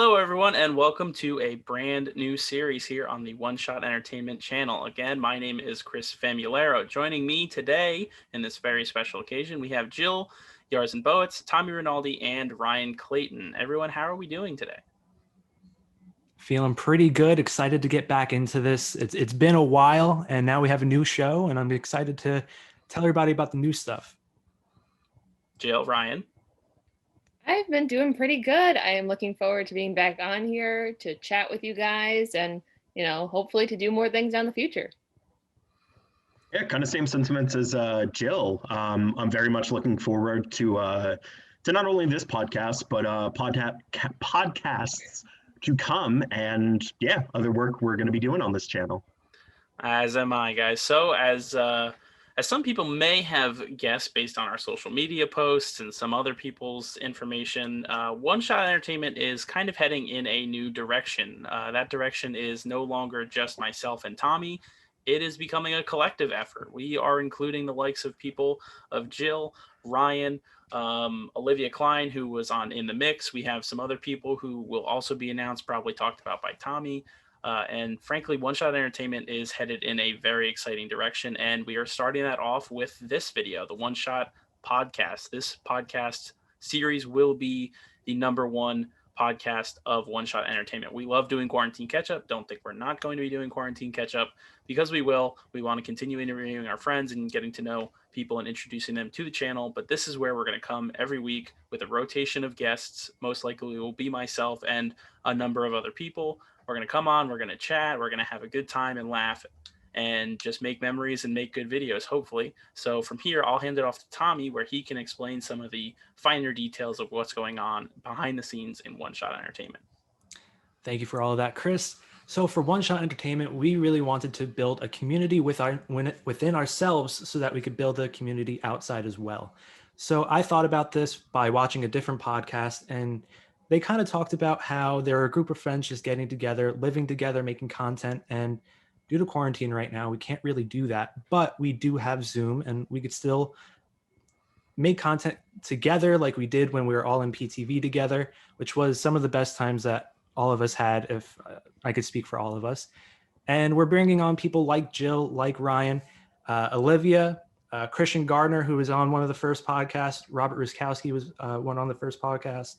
Hello, everyone, and welcome to a brand new series here on the One Shot Entertainment channel. Again, my name is Chris Famulero. Joining me today in this very special occasion, we have Jill Yarzen Boetz, Tommy Rinaldi, and Ryan Clayton. Everyone, how are we doing today? Feeling pretty good, excited to get back into this. It's been a while, and now we have a new show, and I'm excited to tell everybody about the new stuff. Jill, Ryan. I've been doing pretty good. I am looking forward to being back on here to chat with you guys and, hopefully to do more things down the future. Yeah, kind of same sentiments as Jill. I'm very much looking forward to not only this podcast but podcasts to come, and yeah, other work we're going to be doing on this channel. As am I, guys. So as some people may have guessed based on our social media posts and some other people's information, One Shot Entertainment is kind of heading in a new direction. That direction is no longer just myself and Tommy. It is becoming a collective effort. We are including the likes of people of Jill, Ryan, Olivia Klein, who was on In the Mix. We have some other people who will also be announced, probably talked about by Tommy. And frankly, One Shot Entertainment is headed in a very exciting direction. And we are starting that off with this video, the One Shot podcast. This podcast series will be the #1 podcast of One Shot Entertainment. We love doing Quarantine Catch-Up. Don't think we're not going to be doing Quarantine Catch-Up, because we will. We want to continue interviewing our friends and getting to know people and introducing them to the channel. But this is where we're going to come every week with a rotation of guests. Most likely it will be myself and a number of other people. We're going to come on, we're going to chat, we're going to have a good time and laugh and just make memories and make good videos, hopefully. So from here, I'll hand it off to Tommy, where he can explain some of the finer details of what's going on behind the scenes in One Shot Entertainment. Thank you for all of that, Chris. So for One Shot Entertainment, we really wanted to build a community within ourselves so that we could build a community outside as well. So I thought about this by watching a different podcast, and they kind of talked about how they're a group of friends just getting together, living together, making content. And due to quarantine right now, we can't really do that, but we do have Zoom, and we could still make content together like we did when we were all in PTV together, which was some of the best times that all of us had, if I could speak for all of us. And we're bringing on people like Jill, like Ryan, Olivia, Christian Gardner, who was on one of the first podcasts. Robert Ruskowski was one on the first podcast.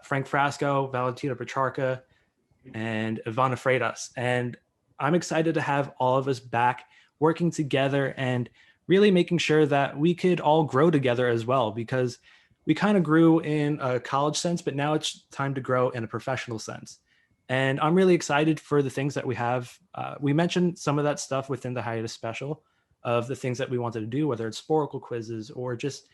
Frank Frasco, Valentina Petrarca, and Ivana Freitas. And I'm excited to have all of us back working together and really making sure that we could all grow together as well, because we kind of grew in a college sense, but now it's time to grow in a professional sense. And I'm really excited for the things that we have. We mentioned some of that stuff within the hiatus special of the things that we wanted to do, whether it's Sporkle quizzes or just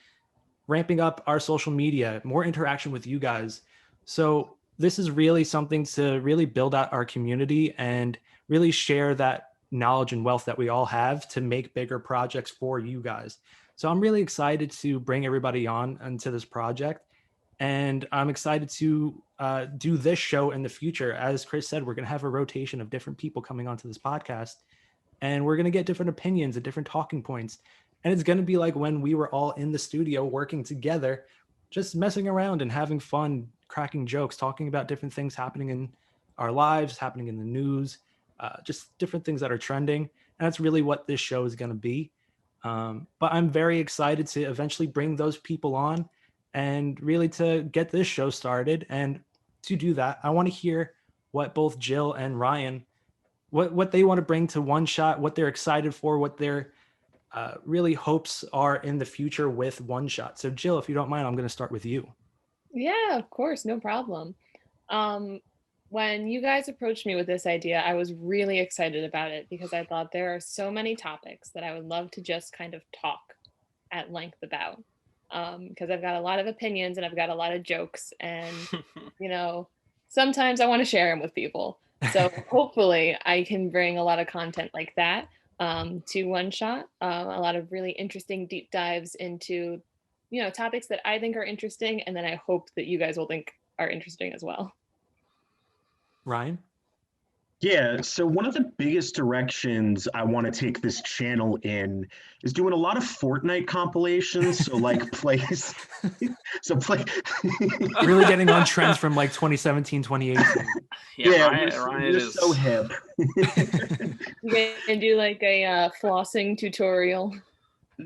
ramping up our social media, more interaction with you guys. So this is really something to really build out our community and really share that knowledge and wealth that we all have to make bigger projects for you guys. So I'm really excited to bring everybody on into this project. And I'm excited to do this show in the future. As Chris said, we're going to have a rotation of different people coming onto this podcast, and we're going to get different opinions and different talking points. And it's going to be like when we were all in the studio working together, just messing around and having fun, cracking jokes, talking about different things happening in our lives, happening in the news, just different things that are trending. And that's really what this show is going to be. But I'm very excited to eventually bring those people on and really to get this show started. And to do that, I want to hear what both Jill and Ryan, what they want to bring to One Shot, what they're excited for, what their really hopes are in the future with One Shot. So Jill, if you don't mind, I'm going to start with you. Yeah, of course, no problem. When you guys approached me with this idea, I was really excited about it because I thought there are so many topics that I would love to just kind of talk at length about. Because I've got a lot of opinions and I've got a lot of jokes, and sometimes I want to share them with people. So hopefully I can bring a lot of content like that to One Shot. A lot of really interesting deep dives into topics that I think are interesting, and then I hope that you guys will think are interesting as well. Ryan? Yeah, so one of the biggest directions I want to take this channel in is doing a lot of Fortnite compilations. So like plays, so play. Really getting on trends from like 2017, 2018. Yeah, Yeah, Ryan we're is. so hip. You can do like a flossing tutorial.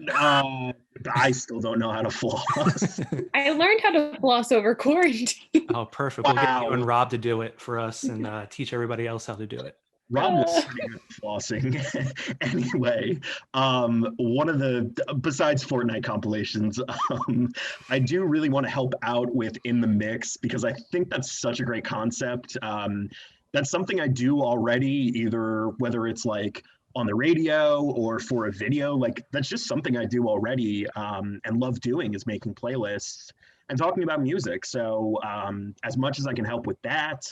I still don't know how to floss. I learned how to floss over quarantine. Oh, perfect. We'll get you and Wow. Rob to do it for us and teach everybody else how to do it. Rob was pretty good at flossing. Anyway, one of the besides Fortnite compilations, I do really want to help out with In the Mix because I think that's such a great concept. That's something I do already, either whether it's like on the radio or for a video, like that's just something I do already and love doing is making playlists and talking about music. So as much as I can help with that,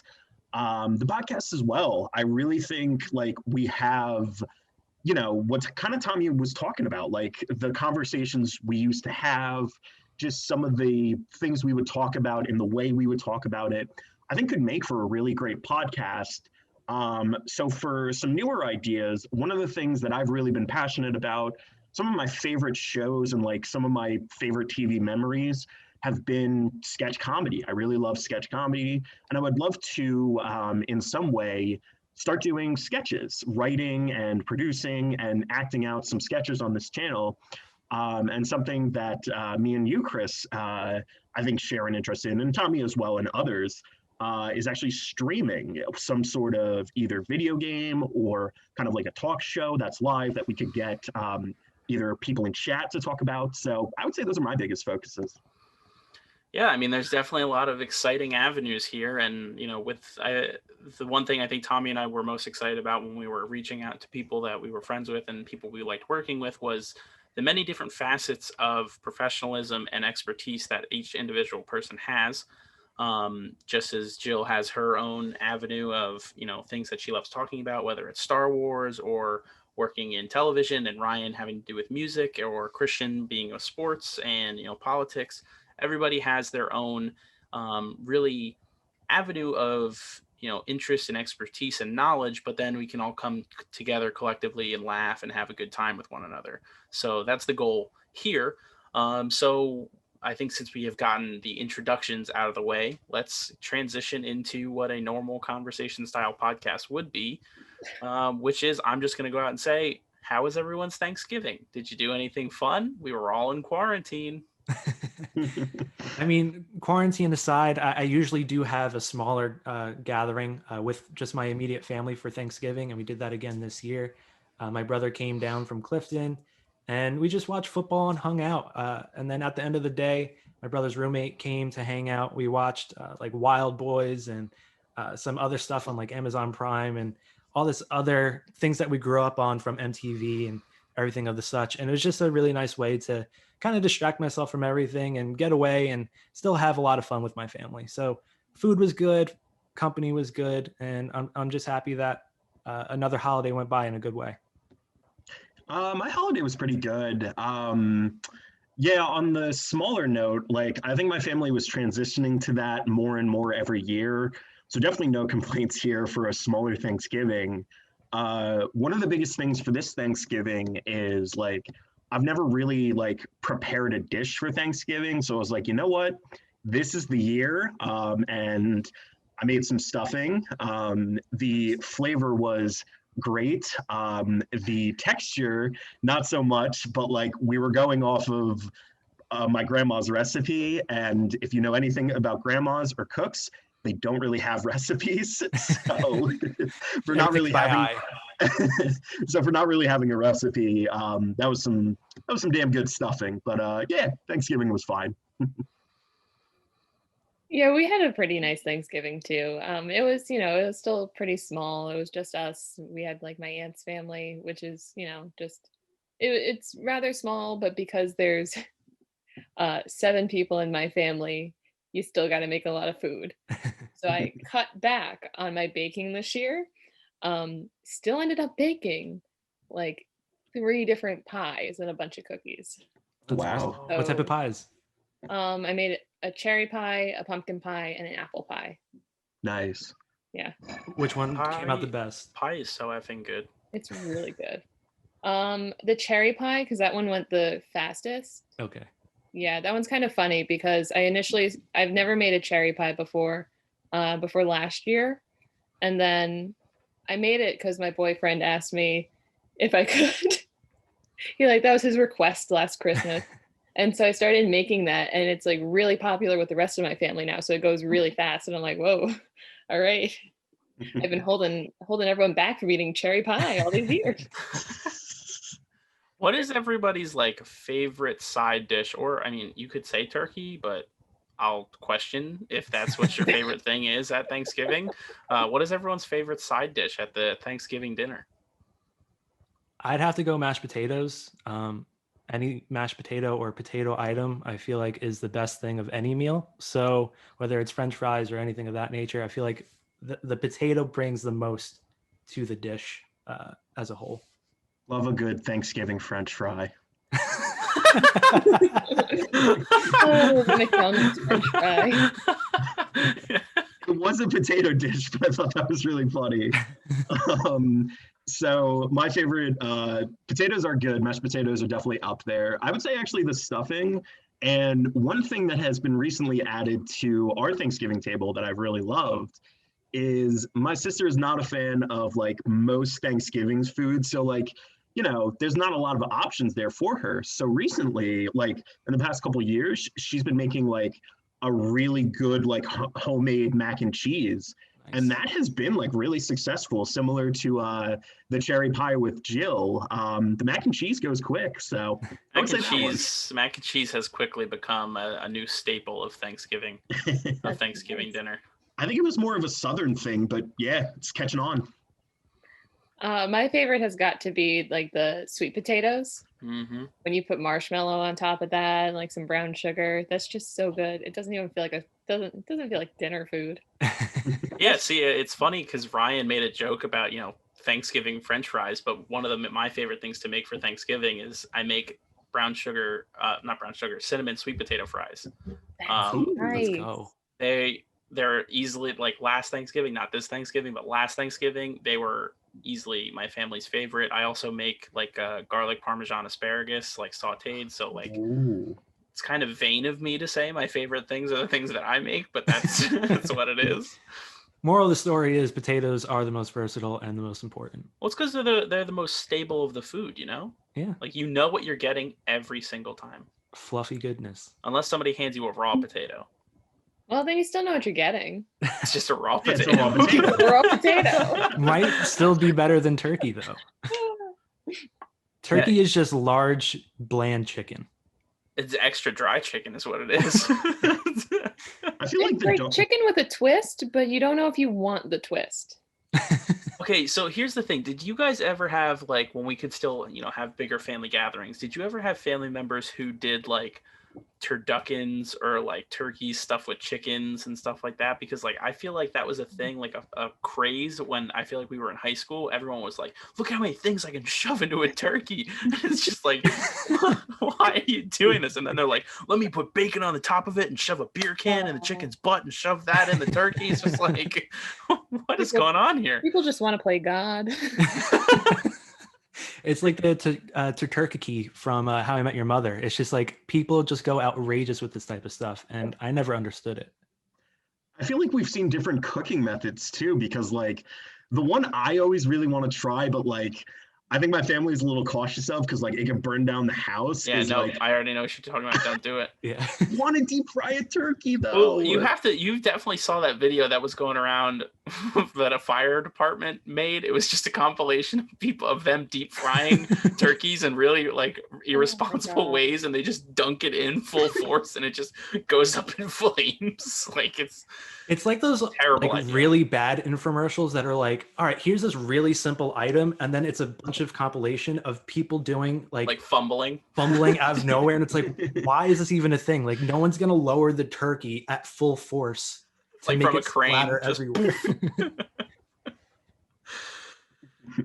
the podcast as well. I really think like we have, you know, what kind of Tommy was talking about, like the conversations we used to have, just some of the things we would talk about and the way we would talk about it, I think could make for a really great podcast. So for some newer ideas, one of the things that I've really been passionate about, some of my favorite shows and like some of my favorite TV memories have been sketch comedy. I really love sketch comedy, and I would love to, in some way, start doing sketches, writing and producing and acting out some sketches on this channel. And something that me and you, Chris, I think share an interest in, and Tommy as well, and others, is actually streaming some sort of either video game or kind of like a talk show that's live that we could get either people in chat to talk about. So I would say those are my biggest focuses. Yeah, I mean, there's definitely a lot of exciting avenues here, and you know, the one thing I think Tommy and I were most excited about when we were reaching out to people that we were friends with and people we liked working with was the many different facets of professionalism and expertise that each individual person has. Just as Jill has her own avenue of, you know, things that she loves talking about, whether it's Star Wars or working in television, and Ryan having to do with music, or Christian being with sports and, you know, politics. Everybody has their own really avenue of, you know, interest and expertise and knowledge, but then we can all come together collectively and laugh and have a good time with one another. So that's the goal here. So I think since we have gotten the introductions out of the way, let's transition into what a normal conversation style podcast would be, which is I'm just going to go out and say, how was everyone's Thanksgiving? Did you do anything fun? We were all in quarantine. I mean, quarantine aside, I usually do have a smaller gathering with just my immediate family for Thanksgiving, and we did that again this year. My brother came down from Clifton, and we just watched football and hung out. And then at the end of the day, my brother's roommate came to hang out. We watched like Wild Boys and some other stuff on like Amazon Prime and all this other things that we grew up on from MTV and everything of the such. And it was just a really nice way to kind of distract myself from everything and get away and still have a lot of fun with my family. So food was good, company was good, and I'm just happy that another holiday went by in a good way. My holiday was pretty good. Yeah, on the smaller note, like I think my family was transitioning to that more and more every year. So definitely no complaints here for a smaller Thanksgiving. One of the biggest things for this Thanksgiving is like I've never really like prepared a dish for Thanksgiving. So I was like, you know what? This is the year. And I made some stuffing. The flavor was great. The texture, not so much, but like we were going off of my grandma's recipe. And if you know anything about grandmas or cooks, they don't really have recipes. So for not really having so for not really having a recipe, that was some damn good stuffing. But yeah, Thanksgiving was fine. Yeah, we had a pretty nice Thanksgiving too. It was, it was still pretty small. It was just us. We had like my aunt's family, which is, just it's rather small, but because there's 7 people in my family, you still got to make a lot of food. So I cut back on my baking this year. Still ended up baking like 3 different pies and a bunch of cookies. That's Wow. awesome. What type of pies? I made a cherry pie, a pumpkin pie, and an apple pie. Nice. Yeah, Which one came out the best? Pie is so effing good. it's really good. The cherry pie, because that one went the fastest. Okay. Yeah, that one's kind of funny because I've never made a cherry pie before last year. And then I made it because my boyfriend asked me if I could. That was his request last Christmas. And so I started making that, and it's like really popular with the rest of my family now. So it goes really fast. And I'm like, whoa, all right. I've been holding everyone back from eating cherry pie all these years. What is everybody's like favorite side dish? Or I mean, you could say turkey, but I'll question if that's what your favorite thing is at Thanksgiving. What is everyone's favorite side dish at the Thanksgiving dinner? I'd have to go mashed potatoes. Any mashed potato or potato item, I feel like is the best thing of any meal. So whether it's French fries or anything of that nature, I feel like the potato brings the most to the dish as a whole. Love a good Thanksgiving French fry. Oh, the McDonald's French fry. It was a potato dish, but I thought that was really funny. So my favorite potatoes are good. Mashed potatoes are definitely up there. I would say actually the stuffing. And one thing that has been recently added to our Thanksgiving table that I've really loved is my sister is not a fan of like most Thanksgiving's food. So like, there's not a lot of options there for her. So recently, like in the past couple of years, she's been making like a really good like homemade mac and cheese. Nice. And that has been like really successful, similar to the cherry pie with Jill. The mac and cheese goes quick. So mac and cheese has quickly become a new staple of Thanksgiving, dinner. I think it was more of a Southern thing, but yeah, it's catching on. My favorite has got to be like the sweet potatoes. Mm-hmm. When you put marshmallow on top of that and like some brown sugar, that's just so good. It doesn't even feel like it doesn't feel like dinner food. Yeah, see, it's funny because Ryan made a joke about Thanksgiving French fries, but one of my favorite things to make for Thanksgiving is I make cinnamon sweet potato fries. Nice. Let's go. They're easily like last Thanksgiving, not this Thanksgiving, but last Thanksgiving, they were easily my family's favorite. I also make like garlic parmesan asparagus, like sauteed. So like, ooh. It's kind of vain of me to say my favorite things are the things that I make, but that's that's what it is. Moral of the story is potatoes are the most versatile and the most important. Well, it's because they're the most stable of the food, Yeah. Like you know what you're getting every single time. Fluffy goodness. Unless somebody hands you a raw potato. Well, then you still know what you're getting. It's just a raw potato. It's a raw potato. Raw potato. Might still be better than turkey, though. Turkey is just large, bland chicken. It's extra dry chicken is what it is. I feel it's like chicken with a twist, but you don't know if you want the twist. Okay, so here's the thing. Did you guys ever have, like, when we could still, have bigger family gatherings, did you ever have family members who did, like, turduckens or like turkey stuffed with chickens and stuff like that? Because like I feel like that was a thing, like a craze when I feel like we were in high school. Everyone was like, look how many things I can shove into a turkey. And it's just like, why are you doing this? And then they're like, let me put bacon on the top of it and shove a beer can in the chicken's butt and shove that in the turkey. It's just like, what is going on here? People just want to play God. It's like the Turducken from How I Met Your Mother. It's just like people just go outrageous with this type of stuff, and I never understood it. I feel like we've seen different cooking methods too, because like the one I always really want to try, but like I think my family is a little cautious of because like it can burn down the house. Yeah, no, like, I already know what you're talking about. Don't do it. Yeah. Want to deep fry a turkey though? Well, you definitely saw that video that was going around that a fire department made. It was just a compilation of them deep frying turkeys in really like irresponsible ways, and they just dunk it in full force and it just goes up in flames. Like it's like those terrible like really bad infomercials that are like, all right, here's this really simple item, and then it's a bunch of compilation of people doing like fumbling out of nowhere, and it's like, why is this even a thing? Like no one's gonna lower the turkey at full force to like make from it a crane splatter everywhere.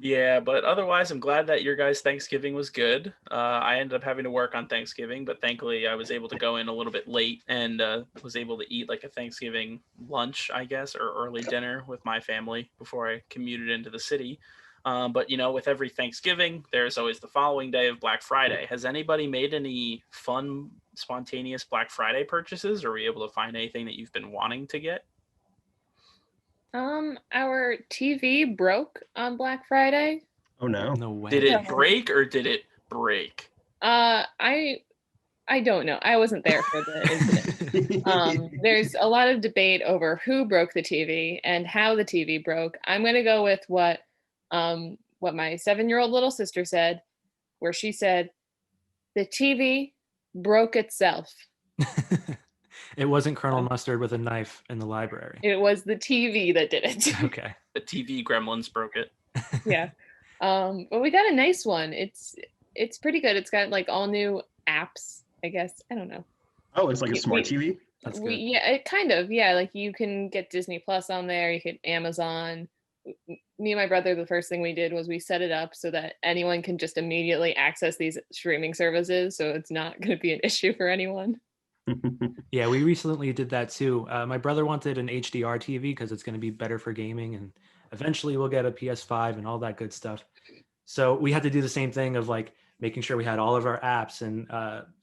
Yeah, but otherwise, I'm glad that your guys' Thanksgiving was good. I ended up having to work on Thanksgiving, but thankfully, I was able to go in a little bit late and was able to eat like a Thanksgiving lunch, I guess, or early dinner with my family before I commuted into the city. But with every Thanksgiving, there's always the following day of Black Friday. Has anybody made any fun, spontaneous Black Friday purchases, or were you able to find anything that you've been wanting to get? Our TV broke on Black Friday. Oh no. No way. Did it break or did it break? I don't know. I wasn't there for the incident. There's a lot of debate over who broke the TV and how the TV broke. I'm gonna go with what my 7-year-old little sister said, where she said, the TV broke itself. It wasn't Colonel Mustard with a knife in the library. It was the TV that did it. Okay. The TV gremlins broke it. Yeah. But we got a nice one. It's pretty good. It's got like all new apps, I guess. I don't know. Oh, it's like a smart TV? That's good. Yeah, it kind of. Yeah, like you can get Disney Plus on there. You could Amazon. Me and my brother, the first thing we did was we set it up so that anyone can just immediately access these streaming services. So it's not going to be an issue for anyone. Yeah, we recently did that too. My brother wanted an HDR TV because it's going to be better for gaming, and eventually we'll get a PS5 and all that good stuff. So we had to do the same thing of like making sure we had all of our apps and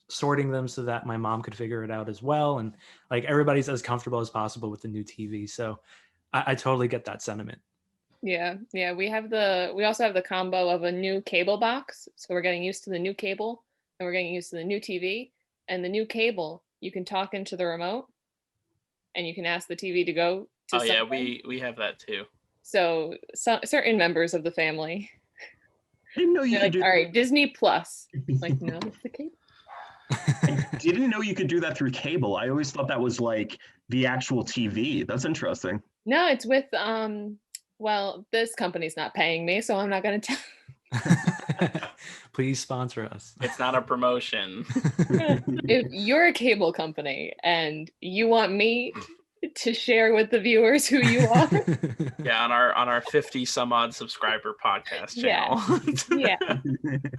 sorting them so that my mom could figure it out as well. And like everybody's as comfortable as possible with the new TV. So I totally get that sentiment. Yeah. We also have the combo of a new cable box. So we're getting used to the new cable and we're getting used to the new TV. And the new cable, you can talk into the remote and you can ask the TV to go to something. Yeah, we have that too. So certain members of the family, I didn't know you could do. All right, Disney Plus. Like, no, it's the cable. I didn't know you could do that through cable. I always thought that was like the actual TV. That's interesting. No, it's with well, this company's not paying me, so I'm not going to tell. Please sponsor us. It's not a promotion. If you're a cable company and you want me to share with the viewers who you are, yeah, on our 50 some odd subscriber podcast channel. Yeah.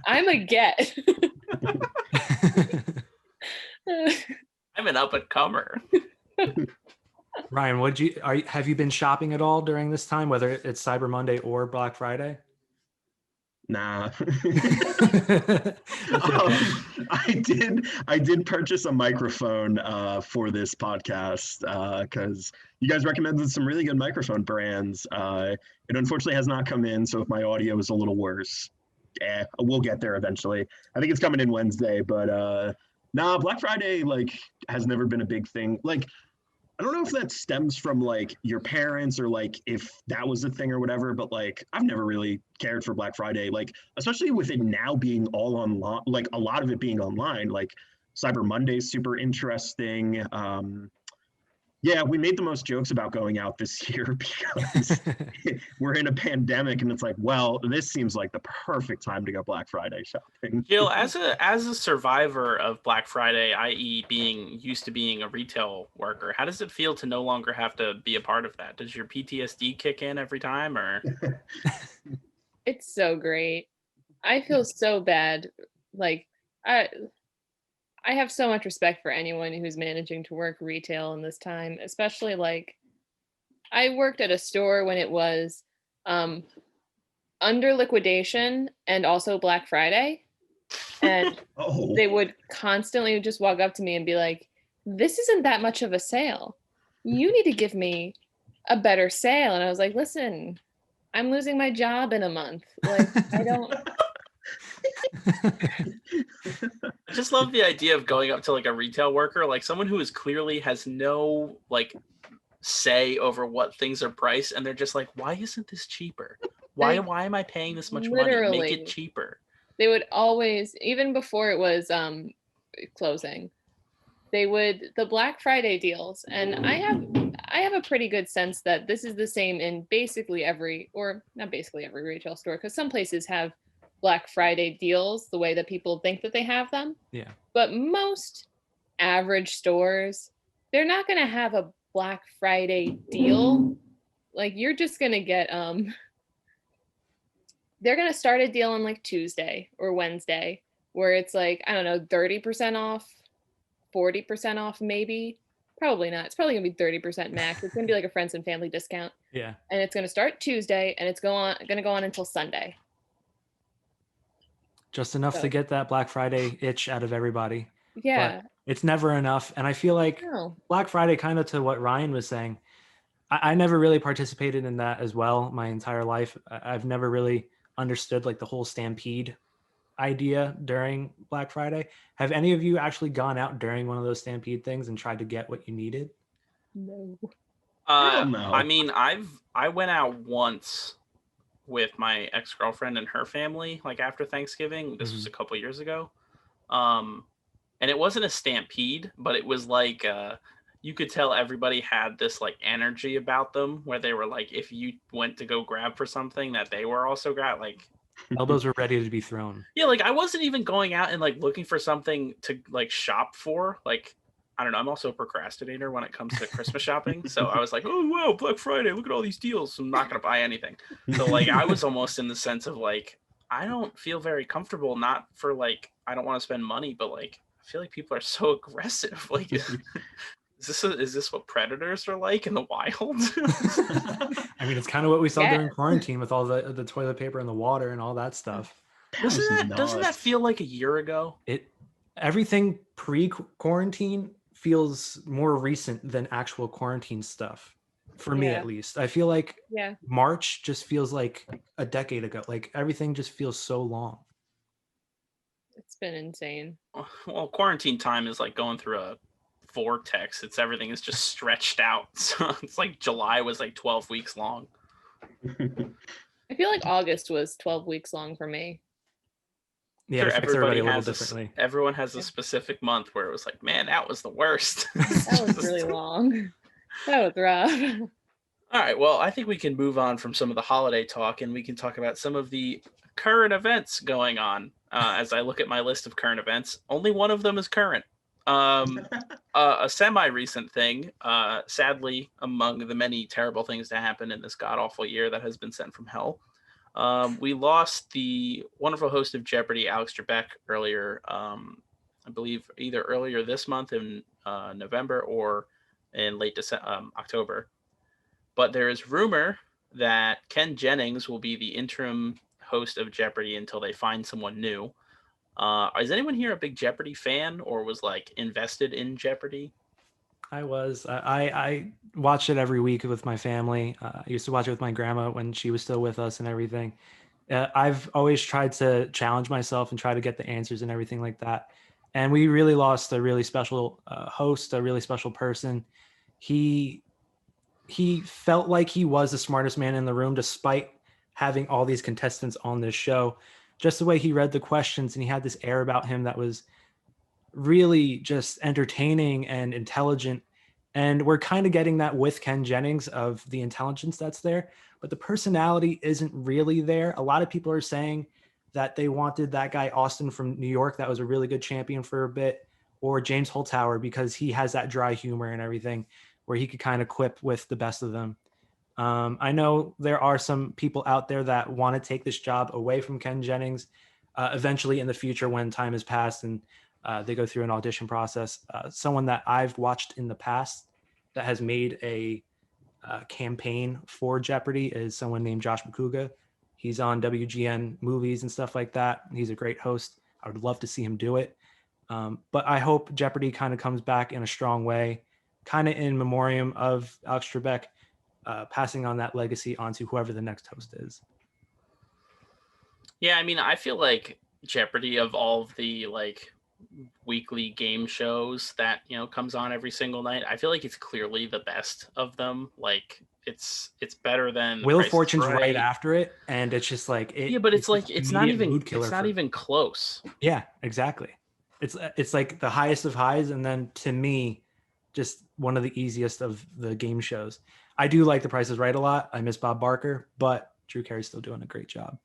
I'm a get. I'm an up and comer. Ryan, have you been shopping at all during this time, whether it's Cyber Monday or Black Friday? Nah. I did purchase a microphone for this podcast because you guys recommended some really good microphone brands. It unfortunately has not come in, so if my audio is a little worse, we'll get there eventually. I think it's coming in Wednesday, but Black Friday has never been a big thing. I don't know if that stems from your parents or if that was a thing or whatever, but I've never really cared for Black Friday, especially with it now being all online, a lot of it being online, Cyber Monday is super interesting. Yeah, we made the most jokes about going out this year because we're in a pandemic, and it's this seems like the perfect time to go Black Friday shopping. Jill, as a survivor of Black Friday, i.e. being used to being a retail worker, how does it feel to no longer have to be a part of that? Does your PTSD kick in every time, or? It's so great. I feel so bad. I have so much respect for anyone who's managing to work retail in this time, especially I worked at a store when it was under liquidation and also Black Friday. And They would constantly just walk up to me and be like, this isn't that much of a sale. You need to give me a better sale. And I was like, listen, I'm losing my job in a month. I don't... I just love the idea of going up to a retail worker, someone who is clearly has no say over what things are priced, and they're just like, why isn't this cheaper? Why am I paying this much money? Make it cheaper. They would always, even before it was closing, the Black Friday deals, and I have a pretty good sense that this is the same in basically not basically every retail store, because some places have Black Friday deals the way that people think that they have them. Yeah. But most average stores, they're not going to have a Black Friday deal. You're just going to get they're going to start a deal on like Tuesday or Wednesday where it's like, I don't know, 30% off, 40% off, maybe. Probably not. It's probably going to be 30% max. It's going to be like a friends and family discount. Yeah. And it's going to start Tuesday and it's going to go on until Sunday. Just enough So. to get that Black Friday itch out of everybody. Yeah. But it's never enough. And I feel like Black Friday, kind of to what Ryan was saying, I never really participated in that as well my entire life. I've never really understood like the whole stampede idea during Black Friday. Have any of you actually gone out during one of those stampede things and tried to get what you needed? No. No. I mean, I went out once with my ex-girlfriend and her family, like after Thanksgiving. This was a couple years ago. And it wasn't a stampede, but it was like you could tell everybody had this like energy about them where they were like, if you went to go grab for something that they were also like elbows were ready to be thrown. Yeah, like I wasn't even going out and like looking for something to like shop for. Like, I don't know, I'm also a procrastinator when it comes to Christmas shopping. So I was like, oh wow, Black Friday, look at all these deals. I'm not gonna buy anything. So like I was almost in the sense of like, I don't feel very comfortable, not for like I don't want to spend money, but like I feel like people are so aggressive. Like is this what predators are like in the wild? I mean, it's kind of what we saw during quarantine with all the toilet paper and the water and all that stuff. Doesn't that feel like a year ago? Everything pre-quarantine feels more recent than actual quarantine stuff. For me, at least. I feel like March just feels like a decade ago. Like everything just feels so long. It's been insane. Well, quarantine time is like going through a vortex. Everything is just stretched out. So it's like July was like 12 weeks long. I feel like August was 12 weeks long for me. Yeah, sure, everybody has differently. Everyone has a specific month where it was like, man, that was the worst. That was really long. That was rough. All right, well, I think we can move on from some of the holiday talk and we can talk about some of the current events going on. As I look at my list of current events, only one of them is current. A semi-recent thing, sadly, among the many terrible things that happened in this god-awful year that has been sent from hell. We lost the wonderful host of Jeopardy, Alex Trebek, earlier, I believe either earlier this month in November or in late October. But there is rumor that Ken Jennings will be the interim host of Jeopardy until they find someone new. Is anyone here a big Jeopardy fan or was like invested in Jeopardy? I was. I watched it every week with my family. I used to watch it with my grandma when she was still with us and everything. I've always tried to challenge myself and try to get the answers and everything like that. And we really lost a really special host, a really special person. He felt like he was the smartest man in the room, despite having all these contestants on this show. Just the way he read the questions, and he had this air about him that was really just entertaining and intelligent. And we're kind of getting that with Ken Jennings of the intelligence that's there, but the personality isn't really there. A lot of people are saying that they wanted that guy Austin from New York that was a really good champion for a bit, or James Holzhauer, because he has that dry humor and everything where he could kind of quip with the best of them. I know there are some people out there that want to take this job away from Ken Jennings eventually in the future when time has passed and they go through an audition process. Someone that I've watched in the past that has made a campaign for Jeopardy is someone named Josh McCouga. He's on WGN movies and stuff like that. He's a great host. I would love to see him do it. But I hope Jeopardy kind of comes back in a strong way, kind of in memoriam of Alex Trebek, passing on that legacy onto whoever the next host is. Yeah, I mean, I feel like Jeopardy, of all of the like weekly game shows that, you know, comes on every single night, I feel like it's clearly the best of them. Like it's better than Wheel of Fortune's right after it, and it's just like but it's like it's not even close. Yeah, exactly. It's like the highest of highs, and then to me, just one of the easiest of the game shows. I do like The Price is Right a lot. I miss Bob Barker, but Drew Carey's still doing a great job.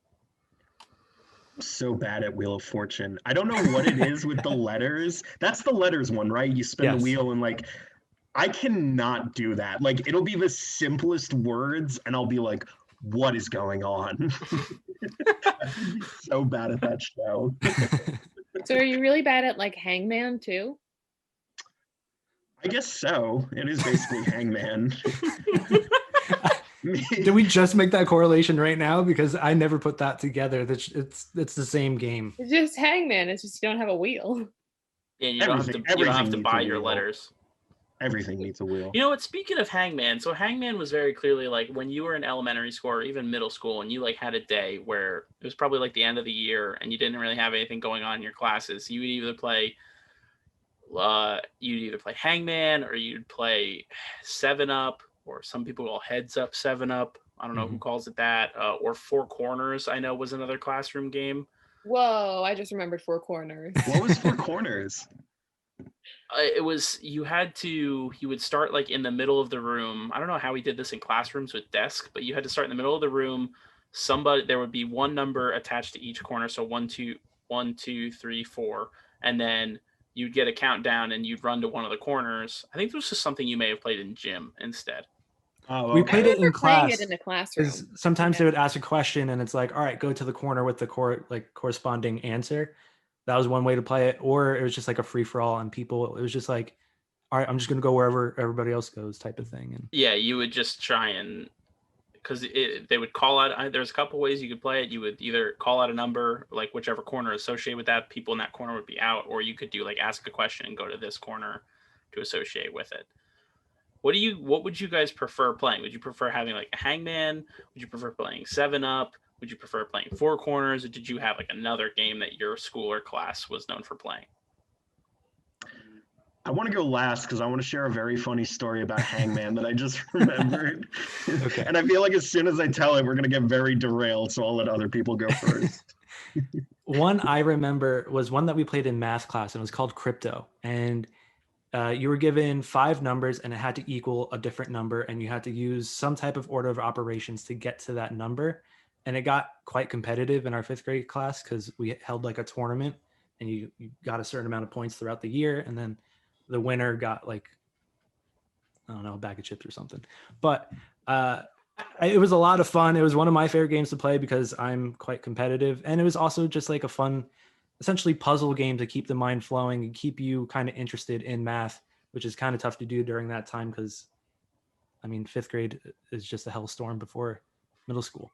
So bad at Wheel of Fortune. I don't know what it is with the letters. That's the letters one, right? You spin the wheel and like, I cannot do that. Like, it'll be the simplest words and I'll be like, what is going on? I'm so bad at that show. So are you really bad at like Hangman too? I guess so. It is basically Hangman. Did we just make that correlation right now? Because I never put that together. It's the same game. It's just Hangman. It's just you don't have a wheel. Yeah, you don't have Everything to needs buy a your wheel. letters. Everything needs a wheel. You know what? Speaking of Hangman, so Hangman was very clearly like when you were in elementary school or even middle school, and you like had a day where it was probably like the end of the year, and you didn't really have anything going on in your classes. You would you'd either play Hangman or you'd play 7-Up, or some people call Heads Up 7-Up. I don't know who calls it that. Or Four Corners, I know, was another classroom game. Whoa, I just remembered Four Corners. What was Four Corners? It was you would start like in the middle of the room. I don't know how we did this in classrooms with desks, but you had to start in the middle of the room. There would be one number attached to each corner, so 1 2 3 4, and then you'd get a countdown and you'd run to one of the corners. I think this was just something you may have played in gym instead. Oh, We okay. played it in Playing class. it in the classroom. Sometimes they would ask a question and it's like, all right, go to the corner with the corresponding answer. That was one way to play it. Or it was just like a free for all, and it was just like, all right, I'm just going to go wherever everybody else goes type of thing. And Yeah, you would just try and, because they would call out, there's a couple ways you could play it. You would either call out a number, like whichever corner associated with that, people in that corner would be out, or you could do like ask a question and go to this corner to associate with it. What would you guys prefer playing? Would you prefer having like a Hangman? Would you prefer playing 7-Up? Would you prefer playing Four Corners? Or did you have like another game that your school or class was known for playing? I want to go last because I want to share a very funny story about Hangman that I just remembered. Okay. And I feel like as soon as I tell it, we're going to get very derailed. So I'll let other people go first. one I remember was one that we played in math class, and it was called Crypto. And you were given 5 numbers and it had to equal a different number, and you had to use some type of order of operations to get to that number. And it got quite competitive in our 5th grade class because we held like a tournament, and you got a certain amount of points throughout the year. And then the winner got like, I don't know, a bag of chips or something. But it was a lot of fun. It was one of my favorite games to play because I'm quite competitive. And it was also just like a fun, essentially puzzle game to keep the mind flowing and keep you kind of interested in math, which is kind of tough to do during that time because, I mean, 5th grade is just a hellstorm before middle school.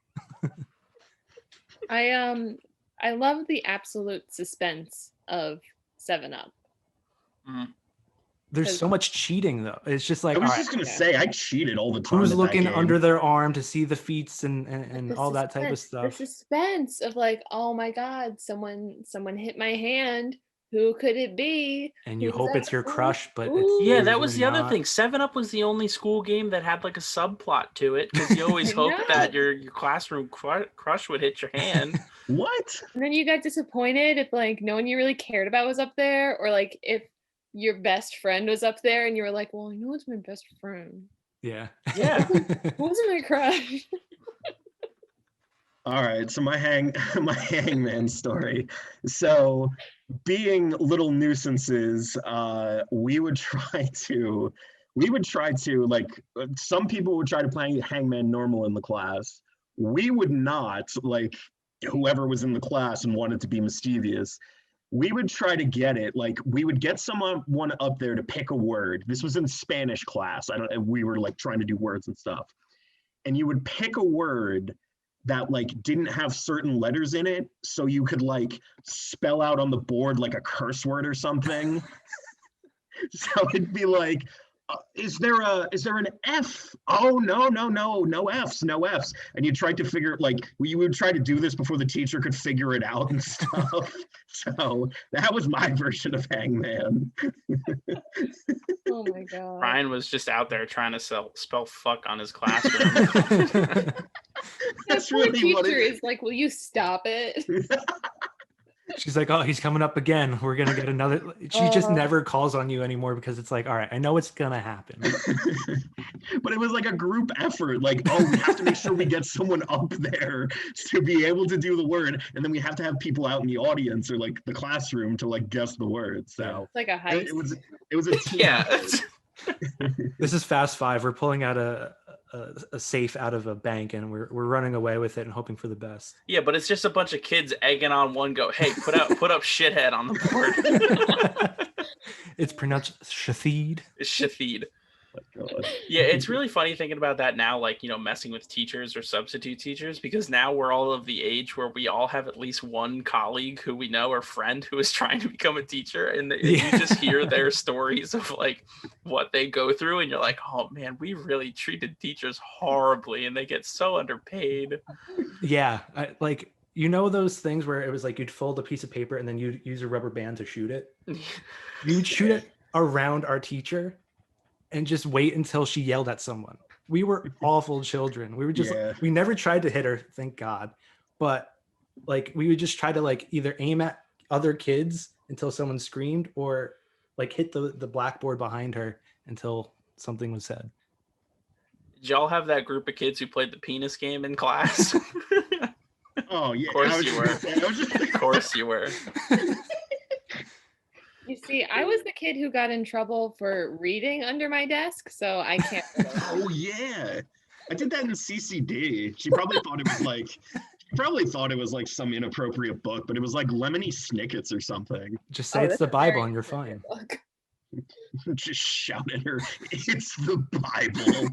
I love the absolute suspense of 7-Up. There's so much cheating though. It's just like, I was all just right, going to say, I cheated all the time. who's at that looking game. under their arm to see the feats and all that type of The stuff. suspense of like, oh my God, someone hit my hand. Who could it be? And you Who's hope that? it's your Ooh, crush, but ooh. it's Yeah, that was the usually other not. thing. 7-Up was the only school game that had like a subplot to it, because you always I hope know. that your classroom crush would hit your hand. What? And then you got disappointed if like no one you really cared about was up there, or like if your best friend was up there and you were like, well, I know it's my best friend. Yeah. Yeah. Who wasn't my crush? All right, so my Hangman story. So, being little nuisances, we would try to like some people would try to play Hangman normal in the class. We would not, like whoever was in the class and wanted to be mischievous. We would try to get it, like we would get someone up there to pick a word. This was in Spanish class. We were like trying to do words and stuff. And you would pick a word that like didn't have certain letters in it, so you could like spell out on the board like a curse word or something. So it'd be like, is there an F? Oh no F's, no F's. And you tried to figure, like you would try to do this before the teacher could figure it out and stuff. So that was my version of Hangman. Oh my God. Ryan was just out there trying to spell fuck on his classroom. That's The poor really what teacher it is like, will you stop it? She's like, oh, he's coming up again. We're going to get another. She just never calls on you anymore because it's like, all right, I know it's going to happen. But it was like a group effort. Like, oh, we have to make sure we get someone up there to be able to do the word. And then we have to have people out in the audience or like the classroom to like guess the word. So It's like a heist. it was a team Yeah. effort. This is Fast 5. We're pulling out a a safe out of a bank, and we're running away with it and hoping for the best. Yeah, but it's just a bunch of kids egging on one go. Hey, put up shithead on the board. It's pronounced Shathid. It's Shathid. Oh, God. Yeah, it's really funny thinking about that now, like, messing with teachers or substitute teachers, because now we're all of the age where we all have at least one colleague who we know or friend who is trying to become a teacher, and you just hear their stories of like what they go through, and you're like, oh man, we really treated teachers horribly and they get so underpaid. Yeah, like those things where it was like you'd fold a piece of paper and then you'd use a rubber band to shoot it. You'd shoot it around our teacher and just wait until she yelled at someone. We were awful children. We were just we never tried to hit her, thank God. But like we would just try to like either aim at other kids until someone screamed, or like hit the blackboard behind her until something was said. Did y'all have that group of kids who played the penis game in class? Oh yeah. Of course you were. Of course you were. You see, I was the kid who got in trouble for reading under my desk, so I can't. Oh yeah, I did that in CCD. She probably thought it was like some inappropriate book, but it was like Lemony Snicket's or something. Just say it's the Bible and you're fine. Just shout at her, it's the Bible.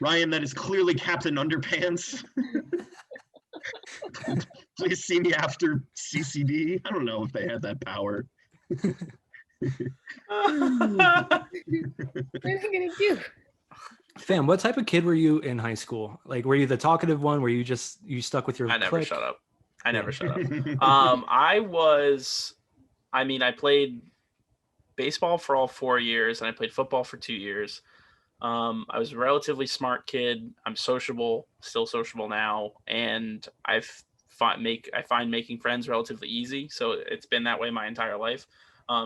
Ryan, that is clearly Captain Underpants. Please see me after CCD. I don't know if they had that power. What are they gonna do? Fam, what type of kid were you in high school? Like, were you the talkative one? Were you stuck with your I never clique? shut up. I played baseball for all 4 years, and I played football for 2 years. I was a relatively smart kid. I'm sociable, still sociable now, and I find making friends relatively easy. So it's been that way my entire life.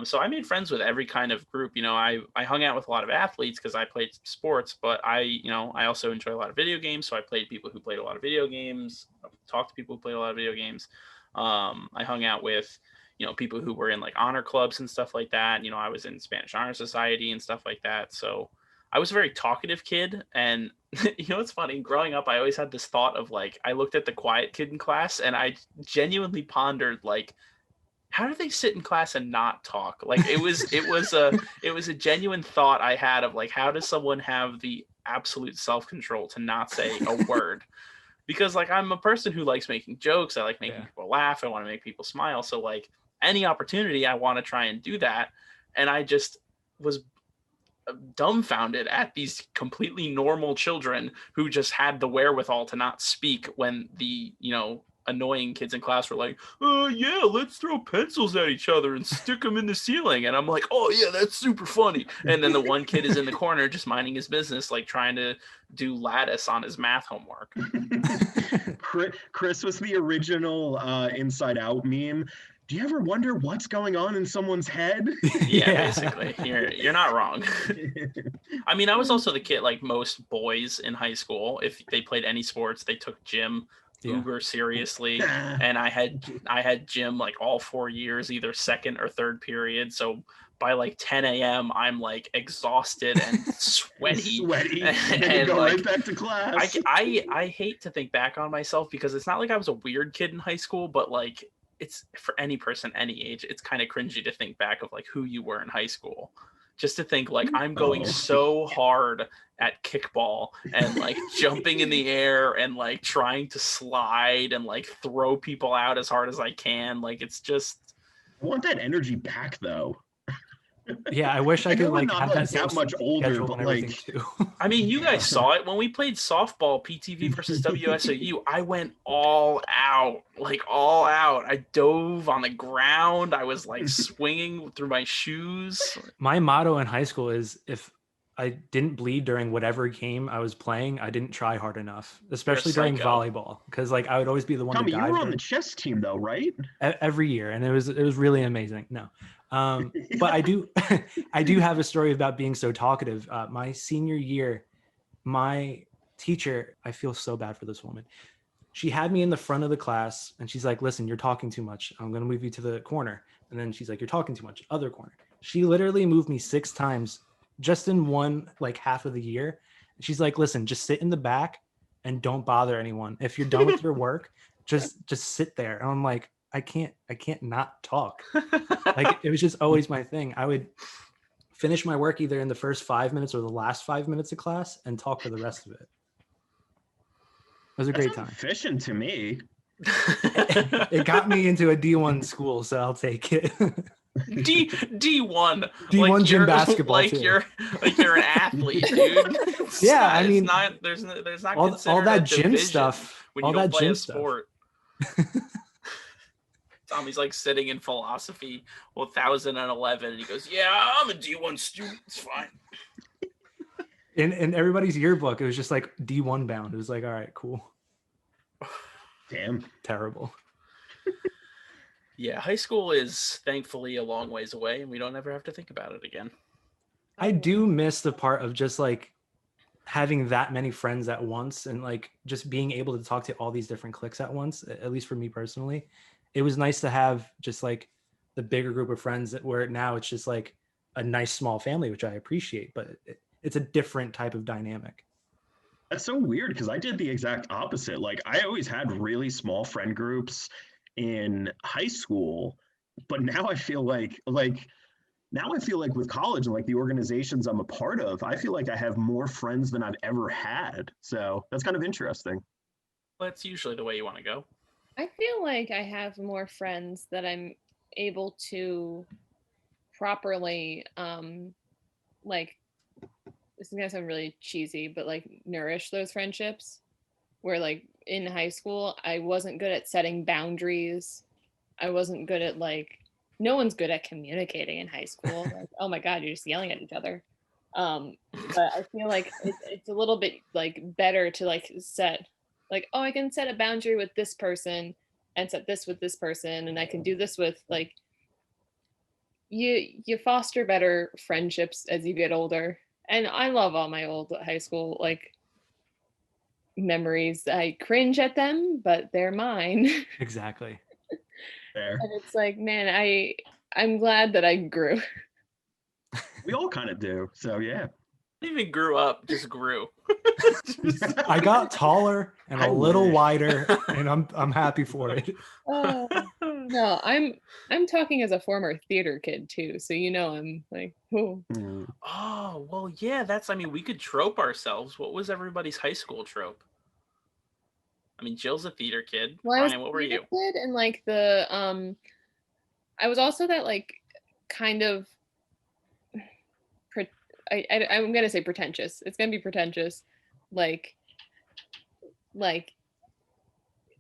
So I made friends with every kind of group. I hung out with a lot of athletes because I played sports, but I also enjoy a lot of video games. So I played people who played a lot of video games, talked to people who played a lot of video games. I hung out with people who were in like honor clubs and stuff like that. I was in Spanish Honor Society and stuff like that. So I was a very talkative kid, and it's funny, growing up I always had this thought of like, I looked at the quiet kid in class and I genuinely pondered like, how do they sit in class and not talk? Like it was a genuine thought I had of like, how does someone have the absolute self-control to not say a word? Because like, I'm a person who likes making jokes, I like making people laugh, I want to make people smile, so like any opportunity I want to try and do that. And I just was dumbfounded at these completely normal children who just had the wherewithal to not speak when the annoying kids in class were like, oh yeah, let's throw pencils at each other and stick them in the ceiling, and I'm like, oh yeah, that's super funny. And then the one kid is in the corner just minding his business, like trying to do lattice on his math homework. Chris was the original Inside Out meme. Do you ever wonder what's going on in someone's head? Yeah, basically. You're not wrong. I mean, I was also the kid, like most boys in high school, if they played any sports, they took gym uber seriously. And I had gym like all 4 years, either second or third period. So by like 10 a.m., I'm like exhausted and sweaty. And go like, right back to class. I hate to think back on myself because it's not like I was a weird kid in high school, but like, it's for any person, any age, it's kind of cringy to think back of like who you were in high school. Just to think like, I'm going so hard at kickball and like jumping in the air and like trying to slide and like throw people out as hard as I can. Like, it's just. I want that energy back though. Yeah, I wish I could like have that much older, but like, too. I mean, you guys saw it when we played softball, PTV versus WSOU. I went all out. I dove on the ground. I was like swinging through my shoes. My motto in high school is, if I didn't bleed during whatever game I was playing, I didn't try hard enough, especially during volleyball, because like I would always be the one. Tommy, you were on the chess team though, right? Every year, and it was really amazing. No. But I do have a story about being so talkative. My senior year, my teacher, I feel so bad for this woman. She had me in the front of the class and she's like, listen, you're talking too much. I'm going to move you to the corner. And then she's like, you're talking too much. Other corner. She literally moved me 6 times just in one like half of the year. She's like, listen, just sit in the back and don't bother anyone. If you're done with your work, just sit there. And I'm like, I can't not talk. Like it was just always my thing. I would finish my work either in the first 5 minutes or the last 5 minutes of class and talk for the rest of it. It was a great time. Efficient to me. It got me into a D1 school, so I'll take it. D1 D1 gym basketball like too. you're an athlete, dude. Yeah, I mean, there's not all that gym stuff. when all you don't that play gym a sport. Tommy's like sitting in philosophy 1011 and he goes, yeah, I'm a D1 student, it's fine. In everybody's yearbook, it was just like D1 bound. It was like, all right, cool. Damn. Terrible. Yeah, high school is thankfully a long ways away and we don't ever have to think about it again. I do miss the part of just like having that many friends at once and like just being able to talk to all these different cliques at once, at least for me personally. It was nice to have just like the bigger group of friends that where now it's just like a nice small family, which I appreciate, but it's a different type of dynamic. That's so weird because I did the exact opposite. Like I always had really small friend groups in high school, but now I feel like with college and like the organizations I'm a part of, I feel like I have more friends than I've ever had. So that's kind of interesting. Well, that's usually the way you want to go. I feel like I have more friends that I'm able to properly like, this is gonna sound really cheesy, but like nourish those friendships. Where like in high school, I wasn't good at setting boundaries. I wasn't good at like, no one's good at communicating in high school. Like, oh my God, you're just yelling at each other. But I feel like it's a little bit like better to like set like, oh, I can set a boundary with this person and set this with this person. And I can do this with like, you foster better friendships as you get older. And I love all my old high school like memories. I cringe at them, but they're mine. Exactly. Fair. And it's like, man, I'm glad that I grew. We all kind of do. So yeah. I even grew up, just grew. I got taller and a little wider, and I'm happy for it. No, I'm talking as a former theater kid too, so you know I'm like, oh. Oh, well, yeah, we could trope ourselves. What was everybody's high school trope? I mean, Jill's a theater kid. Well, Ryan, what were you? Kid and like I was also that like kind of I'm gonna say pretentious. It's gonna be pretentious, like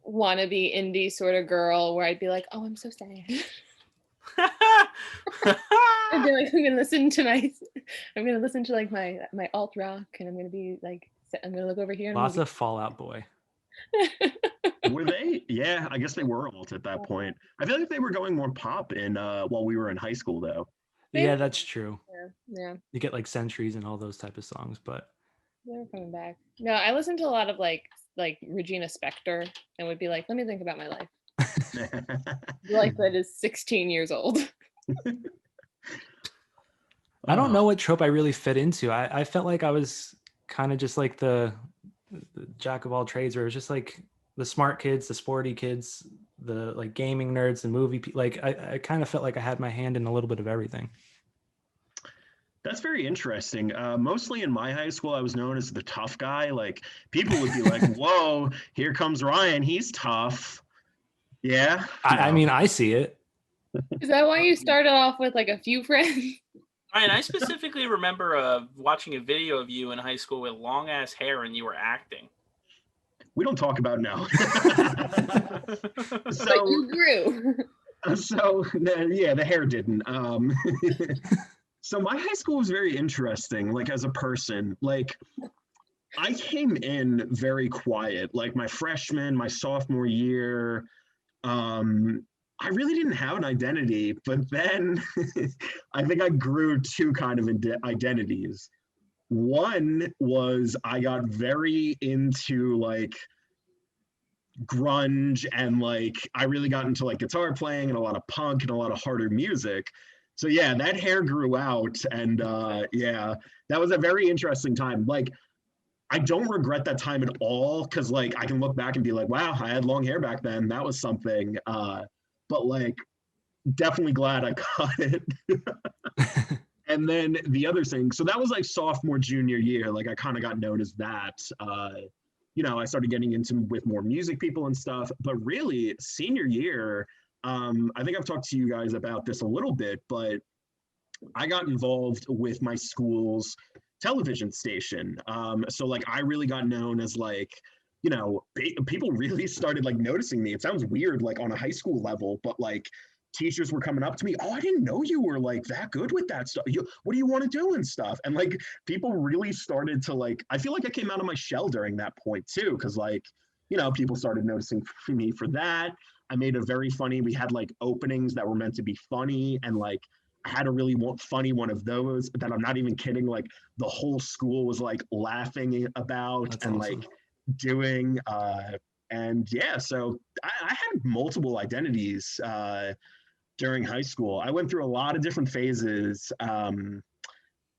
wannabe indie sort of girl where I'd be like, oh, I'm so sad. I'd be like, I'm gonna listen to like my alt rock, and I'm gonna look over here. And Lots of Fallout Boy. Were they? Yeah, I guess they were alt at that point. I feel like they were going more pop while we were in high school, though. Yeah, that's true. Yeah. You get like Centuries and all those type of songs, but they're coming back. No, I listened to a lot of like Regina Spektor and would be like, let me think about my life. Life that is 16 years old. I don't know what trope I really fit into. I felt like I was kind of just like the jack of all trades, where it was just like the smart kids, the sporty kids, the like gaming nerds, the movie like I kind of felt like I had my hand in a little bit of everything. That's very interesting. Mostly in my high school, I was known as the tough guy. Like people would be like, whoa, here comes Ryan, he's tough. Yeah. I mean, I see it. Is that why you started off with like a few friends? Ryan, I specifically remember watching a video of you in high school with long ass hair and you were acting. We don't talk about now. So, but you grew. So yeah, the hair didn't. So my high school was very interesting, like as a person. Like I came in very quiet, like my freshman, my sophomore year. I really didn't have an identity, but then I think I grew two kind of identities. One was I got very into like grunge, and like I really got into like guitar playing and a lot of punk and a lot of harder music. So yeah, that hair grew out, and yeah, that was a very interesting time. Like, I don't regret that time at all because like I can look back and be like, wow, I had long hair back then. That was something. But like, definitely glad I got it. And then the other thing, so that was like sophomore, junior year. Like I kind of got known as that. I started getting into with more music people and stuff. But really, senior year, I think I've talked to you guys about this a little bit, but I got involved with my school's television station. So like I really got known as like, people really started like noticing me. It sounds weird, like on a high school level, but like teachers were coming up to me. Oh, I didn't know you were like that good with that stuff. What do you want to do and stuff? And like people really started to like, I feel like I came out of my shell during that point too. Cause like, people started noticing me for that. I made a very funny, we had like openings that were meant to be funny and like, I had a really funny one of those that I'm not even kidding. Like the whole school was like laughing about. That's and awesome. like doing. And yeah, so I had multiple identities during high school. I went through a lot of different phases. And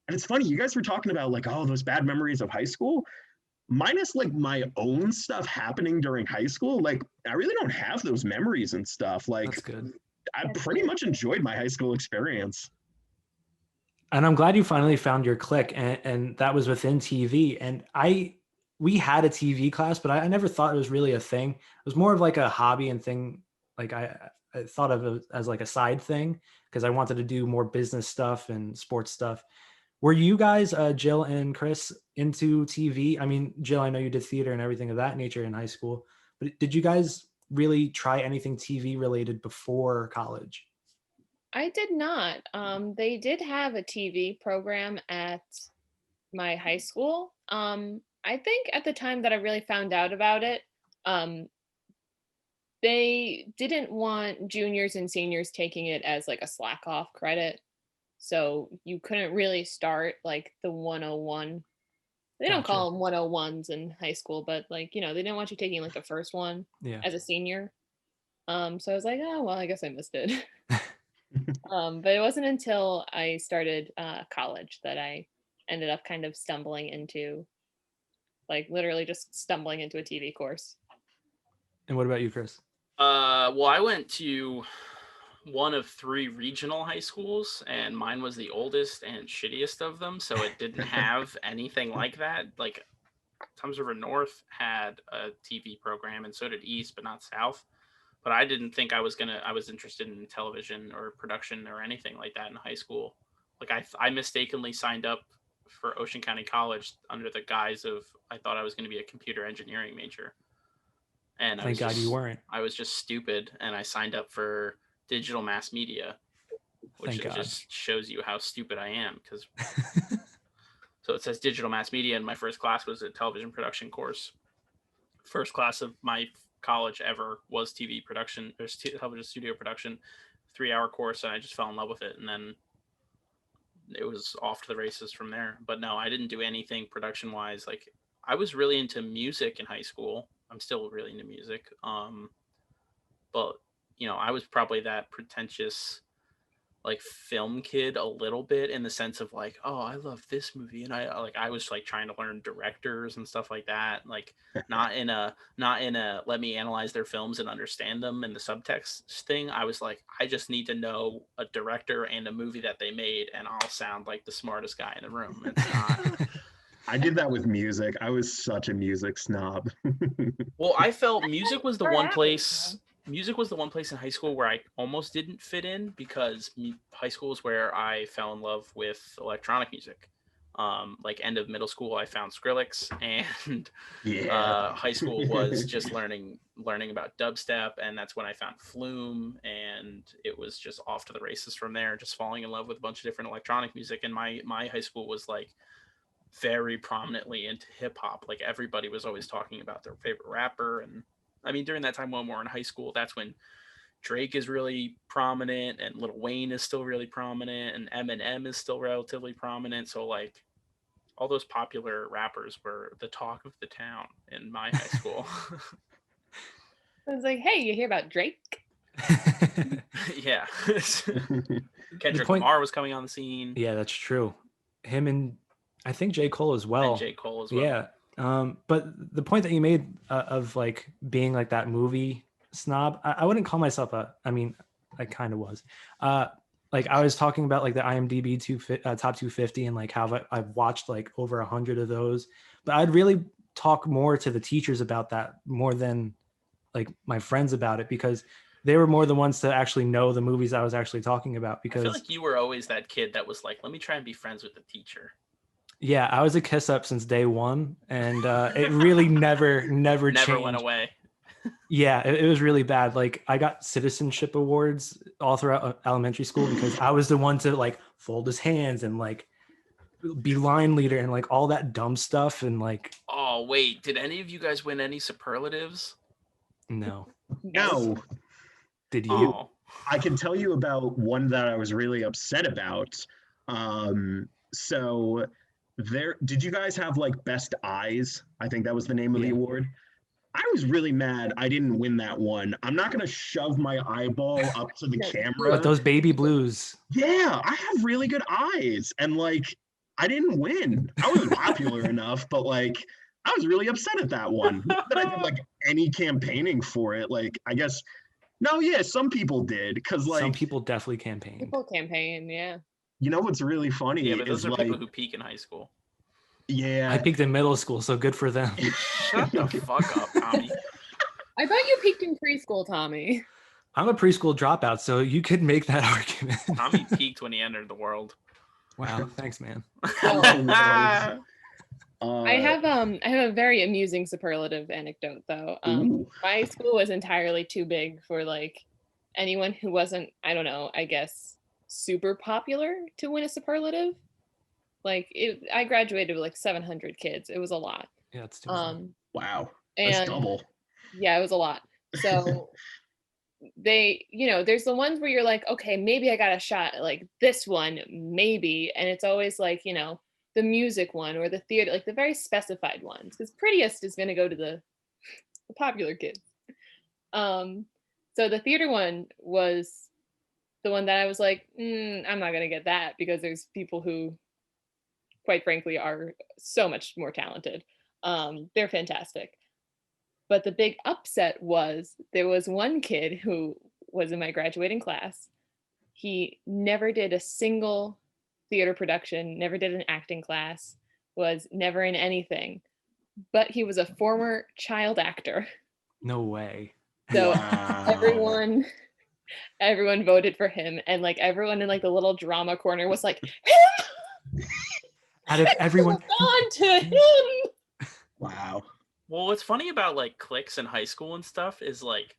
it's funny, you guys were talking about like, oh, those bad memories of high school. Minus like my own stuff happening during high school, like I really don't have those memories and stuff. Like That's good. I That's pretty nice. much enjoyed my high school experience. And I'm glad you finally found your click, and that was within TV. And we had a TV class, but I never thought it was really a thing. It was more of like a hobby and thing. Like I thought of it as like a side thing because I wanted to do more business stuff and sports stuff. Were you guys, Jill and Chris, into TV? I mean, Jill, I know you did theater and everything of that nature in high school, but did you guys really try anything TV related before college? I did not. They did have a TV program at my high school. I think at the time that I really found out about it, um, they didn't want juniors and seniors taking it as like a slack off credit. So you couldn't really start like the 101. They don't Gotcha. call them 101s in high school, but like, they didn't want you taking like the first one Yeah. as a senior. So I was like, oh, well, I guess I missed it. But it wasn't until I started college that I ended up kind of stumbling into, like, literally just stumbling into a TV course. And what about you, Chris? Well, I went to one of 3 regional high schools, and mine was the oldest and shittiest of them, so it didn't have anything like that. Like, Tums River North had a TV program, and so did East, but not South. But I didn't think I was interested in television or production or anything like that in high school. Like, I mistakenly signed up for Ocean County College under the guise of I thought I was going to be a computer engineering major. And Thank God you weren't. I was just stupid, and I signed up for digital mass media, which Thank God. just shows you how stupid I am. Because so it says digital mass media, and my first class was a television production course. First class of my college ever was TV production or television studio production, 3-hour course, and I just fell in love with it, and then it was off to the races from there. But no, I didn't do anything production wise. Like, I was really into music in high school. I'm still really into music. But I was probably that pretentious like film kid a little bit, in the sense of like, oh, I love this movie, and I was like trying to learn directors and stuff like that, like not in a let me analyze their films and understand them and the subtext thing. I was like, I just need to know a director and a movie that they made, and I'll sound like the smartest guy in the room. It's not. I did that with music. I was such a music snob. Well, I felt Forever. music was the one place in high school where I almost didn't fit in, because high school is where I fell in love with electronic music. Like end of middle school, I found Skrillex, and Yeah. high school was just learning about dubstep, and that's when I found Flume, and it was just off to the races from there. Just falling in love with a bunch of different electronic music, and my high school was like very prominently into hip hop. Like, everybody was always talking about their favorite rapper. And I mean, during that time when we're in high school, that's when Drake is really prominent, and Lil Wayne is still really prominent, and Eminem is still relatively prominent. So like, all those popular rappers were the talk of the town in my high school. I was like, hey, you hear about Drake? Yeah. The Kendrick point, Lamar was coming on the scene, yeah, that's true. Him and I think J. Cole as well. and J. Cole as well. Yeah. But the point that you made of like being like that movie snob, I wouldn't call myself I mean, I kind of was. Like I was talking about like the IMDb top 250 and like how I've watched like over 100 of those, but I'd really talk more to the teachers about that more than like my friends about it, because they were more the ones to actually know the movies I was actually talking about. I feel Because like you were always that kid that was like, let me try and be friends with the teacher. yeah, I was a kiss up since day one, and it really never Never changed. went away. Yeah, it was really bad. Like I got citizenship awards all throughout elementary school because I was the one to like fold his hands and like be line leader and like all that dumb stuff, and like Oh, wait. Did any of you guys win any superlatives? no. No, Did you? Oh, I can tell you about one that I was really upset about. So there, did you guys have like best eyes? I think that was the name of the Yeah. award. I was really mad I didn't win that one. I'm not gonna shove my eyeball up to the Yeah, camera. But those baby blues. Yeah, I have really good eyes, and like I didn't win. I wasn't popular enough, but like I was really upset at that one. Not that I did like any campaigning for it. Like I guess no, yeah, some people did because Some like people definitely campaigned. People campaign, yeah. you know what's really funny yeah, but those is are like people who peak in high school. I yeah. peaked in middle school, so good for them. Shut the fuck up, Tommy. I thought you peaked in preschool, Tommy. I'm a preschool dropout, so you could make that argument. Tommy peaked when he entered the world. Wow, thanks, man. I have a very amusing superlative anecdote though. Ooh. My school was entirely too big for like anyone who wasn't, I don't know, I guess super popular to win a superlative. Like I graduated with like 700 kids. It was a lot. Yeah, it's too many. Wow, that's And double. yeah, it was a lot. So they, there's the ones where you're like, okay, maybe I got a shot at like this one, maybe. And it's always like, the music one or the theater, like the very specified ones. Because prettiest is gonna go to the popular kids. So the theater one was the one that I was like, I'm not gonna get that because there's people who, quite frankly, are so much more talented. They're fantastic. But the big upset was there was one kid who was in my graduating class. He never did a single theater production, never did an acting class, was never in anything. But he was a former child actor. No way. So Wow. everyone voted for him, and like everyone in like the little drama corner was like, Out of everyone, on to him. Wow. Well, what's funny about like cliques in high school and stuff is like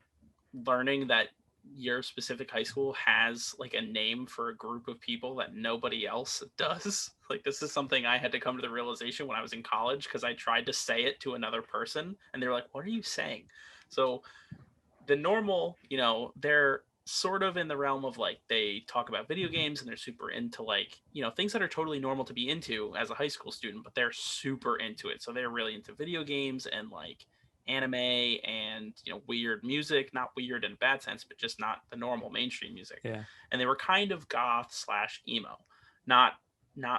learning that your specific high school has like a name for a group of people that nobody else does. Like this is something I had to come to the realization when I was in college because I tried to say it to another person and they were like, "What are you saying?" So the normal, they're sort of in the realm of like they talk about video games and they're super into like, things that are totally normal to be into as a high school student, but they're super into it. So they're really into video games and like anime and weird music, not weird in a bad sense, but just not the normal mainstream music. yeah. And they were kind of goth / emo, not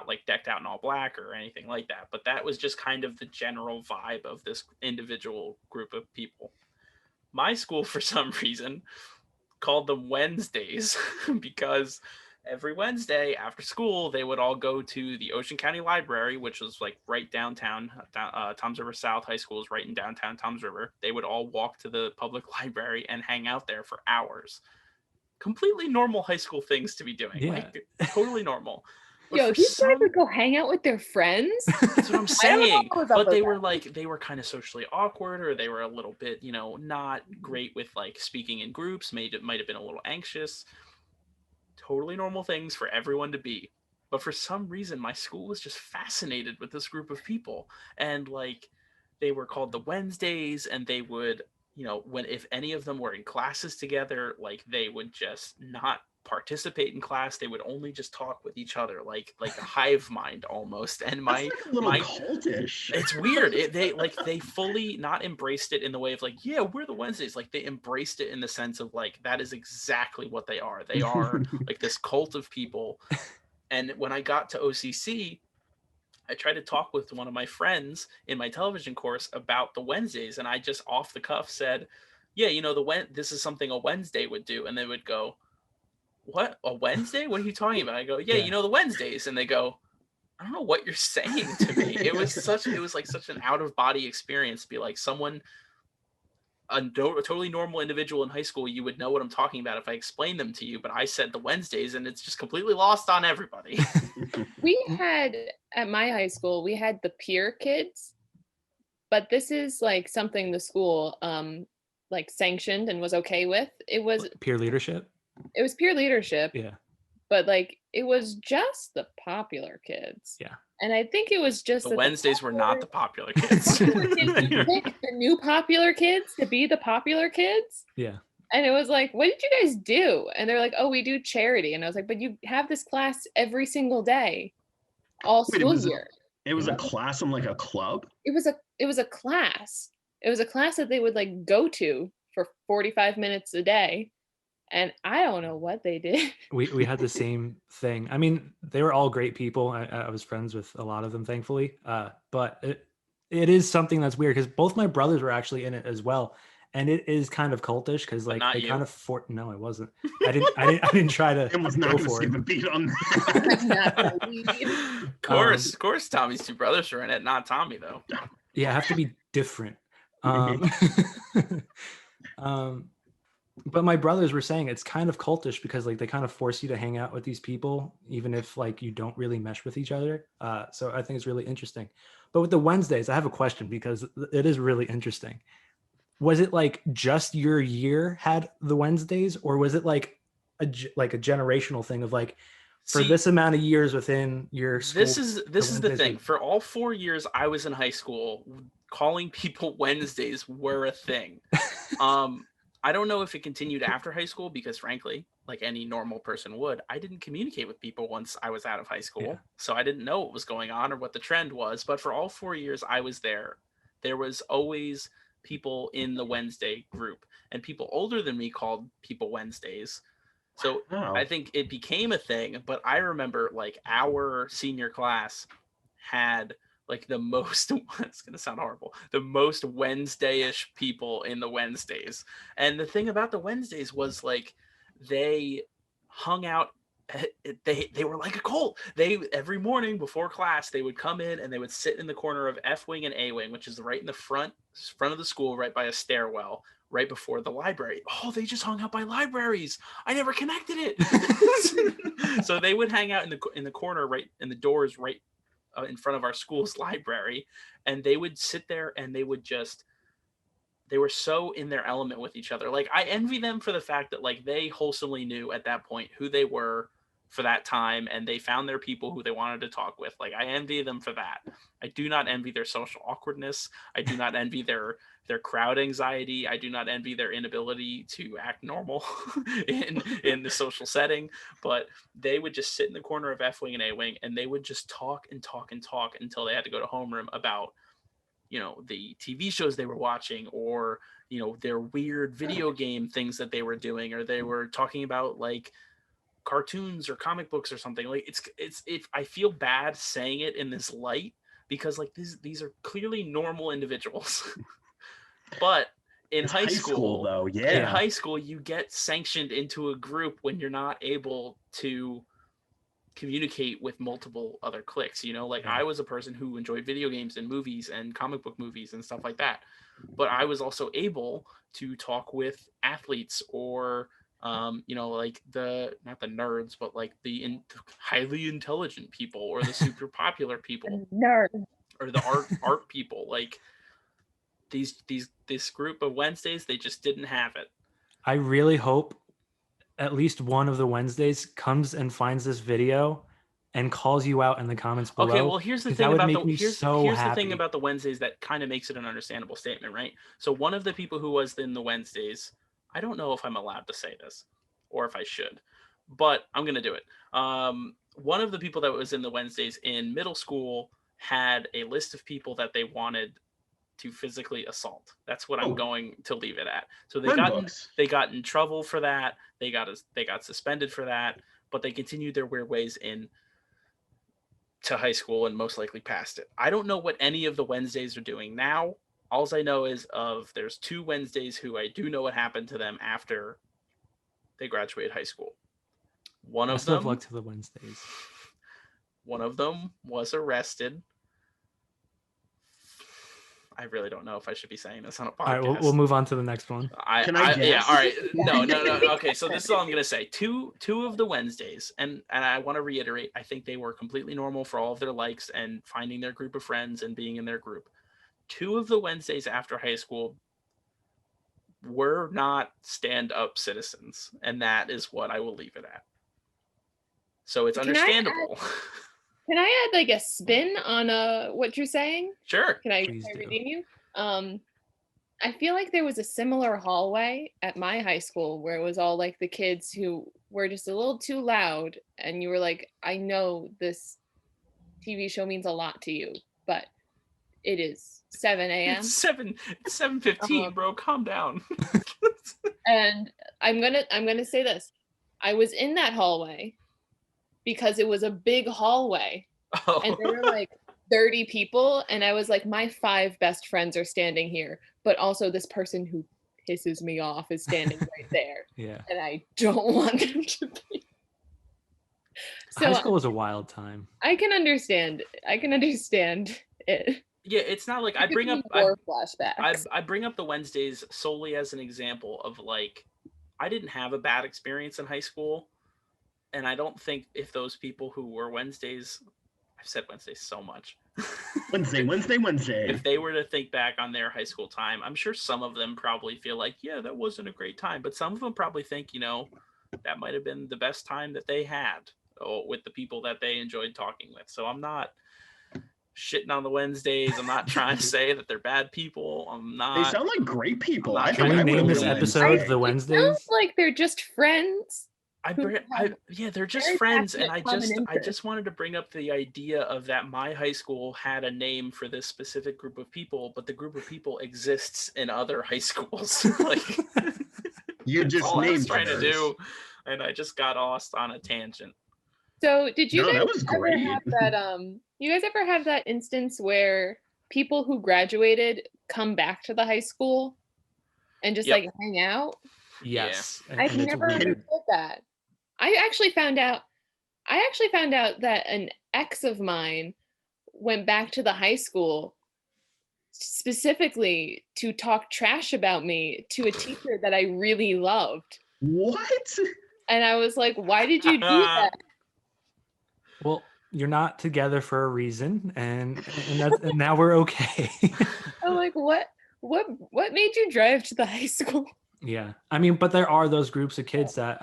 like decked out in all black or anything like that, but that was just kind of the general vibe of this individual group of people. My school, for some reason, called them Wednesdays because every Wednesday after school, they would all go to the Ocean County Library, which was like right downtown. Toms River South High School is right in downtown Toms River. They would all walk to the public library and hang out there for hours. Completely normal high school things to be doing. Yeah. Like, totally normal. But Yo, for these guys some- would go hang out with their friends. That's what I'm I don't know saying. what was up But with they that. were like, they were kind of socially awkward, or they were a little bit, not great with like speaking in groups. Might have been a little anxious. Totally normal things for everyone to be. But for some reason, my school was just fascinated with this group of people, and like, they were called the Wednesdays, and they would, when if any of them were in classes together, like they would just not participate in class. They would only just talk with each other, like a hive mind almost. And That's like a little cultish. it's weird. They fully not embraced it in the way of like, yeah, we're the Wednesdays. Like they embraced it in the sense of like, that is exactly what they are. They are like this cult of people. And when I got to OCC, I tried to talk with one of my friends in my television course about the Wednesdays, and I just off the cuff said, yeah, this is something a Wednesday would do. And they would go, what, a Wednesday? What are you talking about? I go, yeah, the Wednesdays. And they go, I don't know what you're saying to me. It was like such an out of body experience to be like a totally normal individual in high school. You would know what I'm talking about if I explained them to you, but I said the Wednesdays and it's just completely lost on everybody. We had, at my high school, we had the peer kids, but this is like something the school like sanctioned and was okay with. It was peer leadership. It was peer leadership. Yeah. But like it was just the popular kids. Yeah. And I think it was just the Wednesdays were not the popular kids. Did you pick the new popular kids to be the popular kids? Yeah. And it was like, what did you guys do? And they're like, oh, we do charity. And I was like, but you have this class every single day, all school year. It was a class in like a club? It was a class. It was a class that they would like go to for 45 minutes a day. And I don't know what they did. We had the same thing. I mean, they were all great people. I was friends with a lot of them, thankfully. But it is something that's weird because both my brothers were actually in it as well. And it is kind of cultish because like they kind of no, I wasn't. I didn't try to was not go for it. it. A beat on that. Of course, Tommy's two brothers were in it, not Tommy though. Yeah, I have to be different. But my brothers were saying it's kind of cultish because like they kind of force you to hang out with these people, even if like you don't really mesh with each other. So I think it's really interesting. But with the Wednesdays, I have a question because it is really interesting. Was it like just your year had the Wednesdays, or was it like a generational thing of like for this amount of years within your school? This is the thing. For all 4 years I was in high school, calling people Wednesdays were a thing. I don't know if it continued after high school because frankly, like any normal person would, I didn't communicate with people once I was out of high school. Yeah. So I didn't know what was going on or what the trend was. But for all 4 years I was there, there was always people in the Wednesday group, and people older than me called people Wednesdays. So wow. I think it became a thing, but I remember like our senior class had like the most, it's going to sound horrible, the most Wednesday-ish people in the Wednesdays. And the thing about the Wednesdays was like, they hung out, they were like a cult. They, every morning before class, they would come in and they would sit in the corner of F wing and A wing, which is right in the front of the school, right by a stairwell, right before the library. Oh, they just hung out by libraries. I never connected it. So they would hang out in the corner, right in the doors, right in front of our school's library, and they would sit there and they were so in their element with each other. Like I envy them for the fact that like they wholesomely knew at that point who they were for that time, and they found their people who they wanted to talk with. Like I envy them for that. I do not envy their social awkwardness. I do not envy their crowd anxiety. I do not envy their inability to act normal in the social setting. But they would just sit in the corner of F wing and A wing, and they would just talk and talk and talk until they had to go to homeroom about, you know, the TV shows they were watching, or, you know, their weird video game things that they were doing, or they were talking about like cartoons or comic books or something. Like it's I feel bad saying it in this light because like these are clearly normal individuals. But in high school though, in high school, you get sanctioned into a group when you're not able to communicate with multiple other cliques. You know, like I was a person who enjoyed video games and movies and comic book movies and stuff like that. But I was also able to talk with athletes or, you know, like not the nerds, but like the highly intelligent people or the super popular people, nerd, or the art people. Like, this group of Wednesdays, they just didn't have it. I really hope at least one of the Wednesdays comes and finds this video and calls you out in the comments below. Okay, well, here's the thing about the thing about the Wednesdays that kind of makes it an understandable statement, right? So one of the people who was in the Wednesdays, I don't know if I'm allowed to say this or if I should, but I'm gonna do it. One of the people that was in the Wednesdays in middle school had a list of people that they wanted to physically assault. That's what I'm going to leave it at. So they got in trouble for that. They got suspended for that, but they continued their weird ways in to high school and most likely passed it. I don't know what any of the Wednesdays are doing now. All I know is there's 2 Wednesdays who I do know what happened to them after they graduated high school. Best of luck to the Wednesdays. One of them was arrested. I really don't know if I should be saying this on a podcast. All right, we'll move on to the next one. Can I guess? Yeah, all right. No. Okay, so this is all I'm gonna say. Two of the Wednesdays, and I want to reiterate, I think they were completely normal for all of their likes and finding their group of friends and being in their group. 2 of the Wednesdays after high school were not stand-up citizens, and that is what I will leave it at. So it's understandable. Can I add like a spin on what you're saying? Sure. Can I redeem you? I feel like there was a similar hallway at my high school where it was all like the kids who were just a little too loud, and you were like, I know this TV show means a lot to you, but it is 7 a.m. It's 7:15, bro. Calm down. And I'm gonna say this. I was in that hallway because it was a big hallway. Oh. And there were like 30 people, and I was like, my 5 best friends are standing here, but also this person who pisses me off is standing right there. Yeah. And I don't want them to be. So high school was a wild time. I can understand it. Yeah, it's not like I bring up more flashbacks. I bring up the Wednesdays solely as an example of like I didn't have a bad experience in high school, and I don't think if those people who were Wednesdays, I've said Wednesdays so much. Wednesday. If they were to think back on their high school time, I'm sure some of them probably feel like, yeah, that wasn't a great time, but some of them probably think, that might have been the best time that they had with the people that they enjoyed talking with. So I'm not shitting on the Wednesdays. I'm not trying to say that they're bad people. I'm not. They sound like great people. Can we name this episode The Wednesdays? It sounds like they're just friends. They're just friends, and I just wanted to bring up the idea of that my high school had a name for this specific group of people, but the group of people exists in other high schools. Like you just all named I was trying to do, and I just got lost on a tangent. So did you guys that was great. ever have that you guys ever have that instance where people who graduated come back to the high school and just like hang out? Yes. Yeah. I've never understood that. I actually found out that an ex of mine went back to the high school specifically to talk trash about me to a teacher that I really loved. What? And I was like, why did you do that? Well, you're not together for a reason, and now we're okay. I'm like, what made you drive to the high school? Yeah, but there are those groups of kids that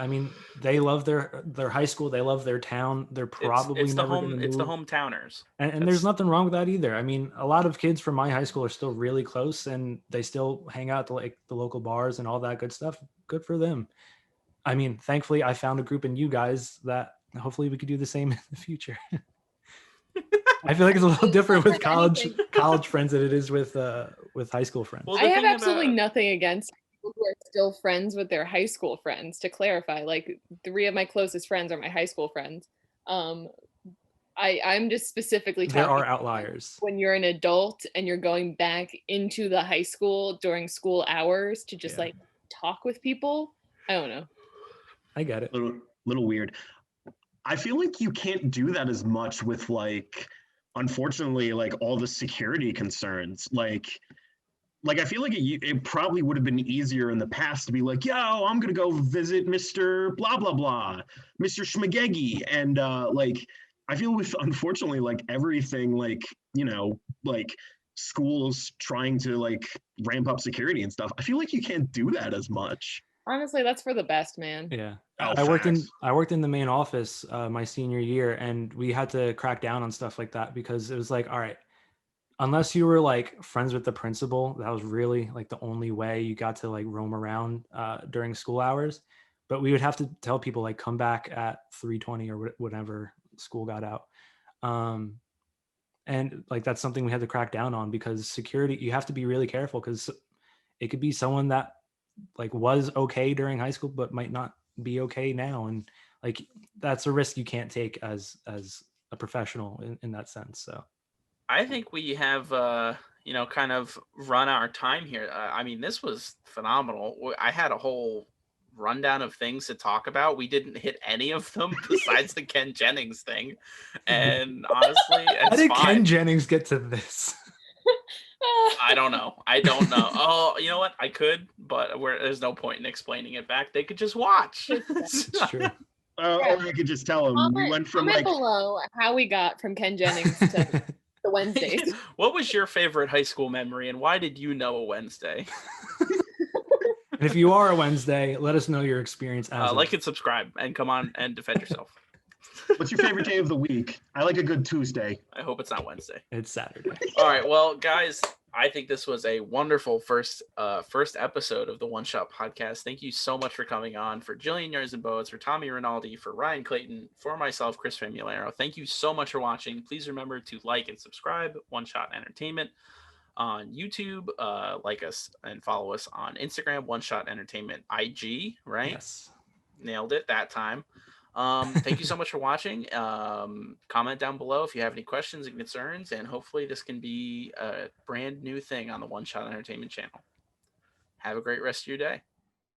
they love their high school, they love their town. They're probably it's the hometowners, and there's nothing wrong with that either. A lot of kids from my high school are still really close, and they still hang out to like the local bars and all that good stuff. Good for them. Thankfully, I found a group in you guys that hopefully we could do the same in the future. I feel like it's a little different with college friends than it is with high school friends. Well, I have absolutely nothing against people who are still friends with their high school friends. To clarify, like 3 of my closest friends are my high school friends. I'm just specifically talking. There are outliers. When you're an adult and you're going back into the high school during school hours to just like talk with people. I don't know. I get it. Little weird. I feel like you can't do that as much with unfortunately, all the security concerns. Like I feel like it probably would have been easier in the past to be like, yo, I'm going to go visit Mr. blah, blah, blah, Mr. Schmagegi. And I feel with, unfortunately, everything, schools trying to ramp up security and stuff. I feel like you can't do that as much. Honestly, that's for the best, man. Yeah. I worked in the main office my senior year, and we had to crack down on stuff like that because it was like, all right, unless you were friends with the principal, that was really the only way you got to roam around during school hours. but we would have to tell people like come back at 3:20 or whatever school got out. And like that's something we had to crack down on, because security, you have to be really careful, because it could be someone that like was okay during high school but might not be okay now, and like that's a risk you can't take as a professional in that sense. So I think we have, kind of run our time here. I mean, this was phenomenal. I had a whole rundown of things to talk about. We didn't hit any of them besides the Ken Jennings thing. And honestly, how it's did fine. Ken Jennings get to this? I don't know. Oh, you know what? I could, but there's no point in explaining it back. They could just watch. It's true. Or you could just tell them we went from comment like below how we got from Ken Jennings to the Wednesdays. What was your favorite high school memory, and why did you know a Wednesday? And if you are a Wednesday, let us know your experience as like and subscribe, and come on and defend yourself. What's your favorite day of the week? I like a good Tuesday. I hope it's not Wednesday. It's Saturday. All right, well, guys, I think this was a wonderful first episode of the One Shot Podcast. Thank you so much for coming on. For Jillian Yards and Boats, for Tommy Rinaldi, for Ryan Clayton, for myself, Chris Famularo. Thank you so much for watching. Please remember to like and subscribe One Shot Entertainment on YouTube. Like us and follow us on Instagram, One Shot Entertainment IG, right? Yes. Nailed it that time. Thank you so much for watching. Comment down below if you have any questions and concerns, and hopefully this can be a brand new thing on the One Shot Entertainment channel. Have a great rest of your day.